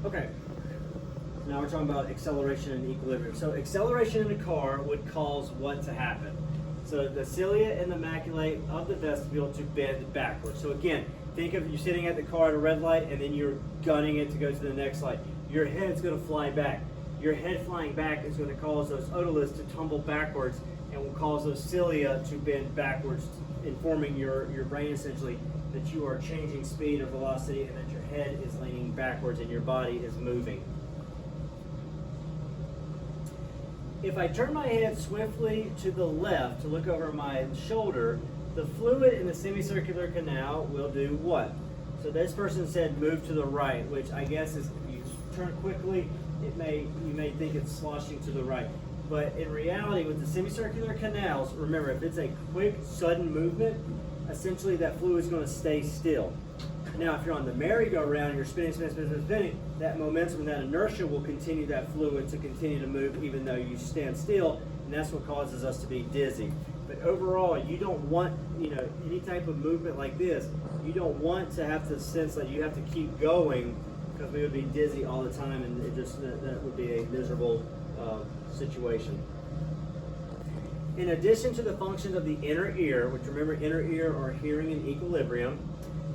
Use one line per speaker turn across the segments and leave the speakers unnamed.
Okay, now we're talking about acceleration and equilibrium. So acceleration in a car would cause what to happen? So the cilia and the maculae of the vestibule to bend backwards. So again, think of you sitting at the car at a red light and then you're gunning it to go to the next light. Your head's going to fly back. Your head flying back is going to cause those otoliths to tumble backwards and will cause those cilia to bend backwards, informing your brain essentially that you are changing speed or velocity and that your head is leaning backwards and your body is moving. If I turn my head swiftly to the left to look over my shoulder, the fluid in the semicircular canal will do what? So this person said move to the right, which I guess is if you turn quickly, you may think it's sloshing to the right. But in reality, with the semicircular canals, remember, if it's a quick, sudden movement, essentially that fluid is going to stay still. Now, if you're on the merry-go-round, you're spinning, that momentum and that inertia will continue that fluid to continue to move even though you stand still, and that's what causes us to be dizzy. But overall, you don't want, any type of movement like this, you don't want to have to sense that you have to keep going because we would be dizzy all the time, and that would be a miserable situation. In addition to the functions of the inner ear, which remember inner ear or hearing and equilibrium,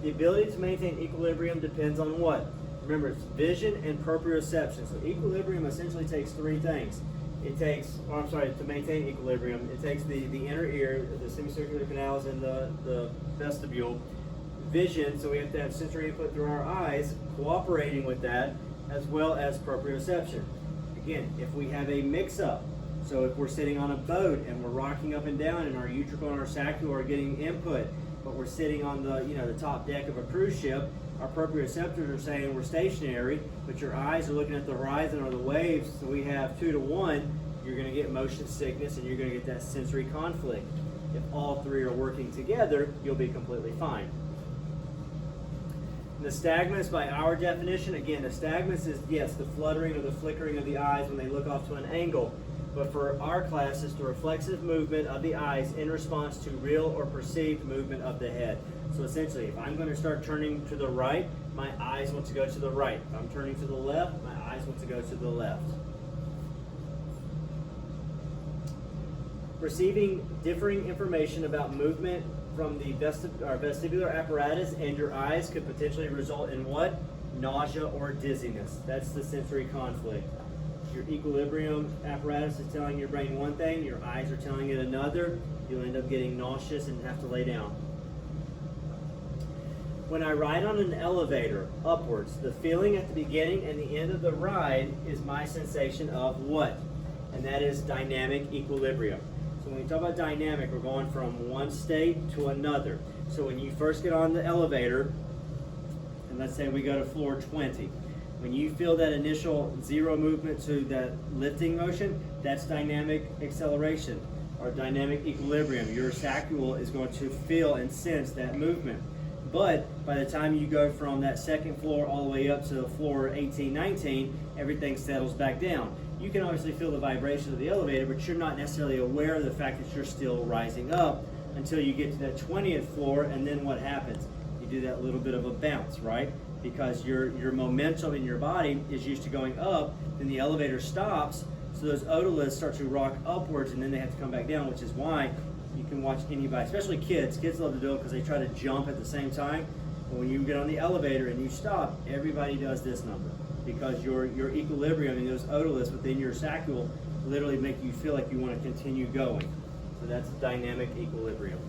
the ability to maintain equilibrium depends on what? Remember, it's vision and proprioception. So equilibrium essentially takes three things. To maintain equilibrium, it takes the inner ear, the semicircular canals, and the vestibule. Vision, so we have to have sensory input through our eyes, cooperating with that, as well as proprioception. Again, if we have a mix-up, so if we're sitting on a boat and we're rocking up and down and our utricle and our sacral are getting input, but we're sitting on the top deck of a cruise ship, our proprioceptors are saying we're stationary, but your eyes are looking at the horizon or the waves, so we have 2 to 1, you're going to get motion sickness and you're going to get that sensory conflict. If all three are working together, you'll be completely fine. Nystagmus, by our definition, again, nystagmus is, yes, the fluttering or the flickering of the eyes when they look off to an angle. But for our class, it's the reflexive movement of the eyes in response to real or perceived movement of the head. So essentially, if I'm going to start turning to the right, my eyes want to go to the right. If I'm turning to the left, my eyes want to go to the left. Receiving differing information about movement from the vestibular apparatus and your eyes could potentially result in what? Nausea or dizziness. That's the sensory conflict. Your equilibrium apparatus is telling your brain one thing, your eyes are telling it another. You'll end up getting nauseous and have to lay down. When I ride on an elevator upwards, the feeling at the beginning and the end of the ride is my sensation of what? And that is dynamic equilibrium. So when we talk about dynamic, we're going from one state to another. So when you first get on the elevator, and let's say we go to floor 20, when you feel that initial zero movement to that lifting motion, that's dynamic acceleration or dynamic equilibrium. Your sacral is going to feel and sense that movement. But by the time you go from that second floor all the way up to floor 18, 19, everything settles back down. You can obviously feel the vibration of the elevator, but you're not necessarily aware of the fact that you're still rising up until you get to that 20th floor, and then what happens? You do that little bit of a bounce, right? Because your momentum in your body is used to going up, then the elevator stops, so those otoliths start to rock upwards, and then they have to come back down, which is why you can watch anybody, especially kids. Kids love to do it because they try to jump at the same time. But when you get on the elevator and you stop, everybody does this number because your equilibrium and those otoliths within your sacral literally make you feel like you want to continue going. So that's dynamic equilibrium.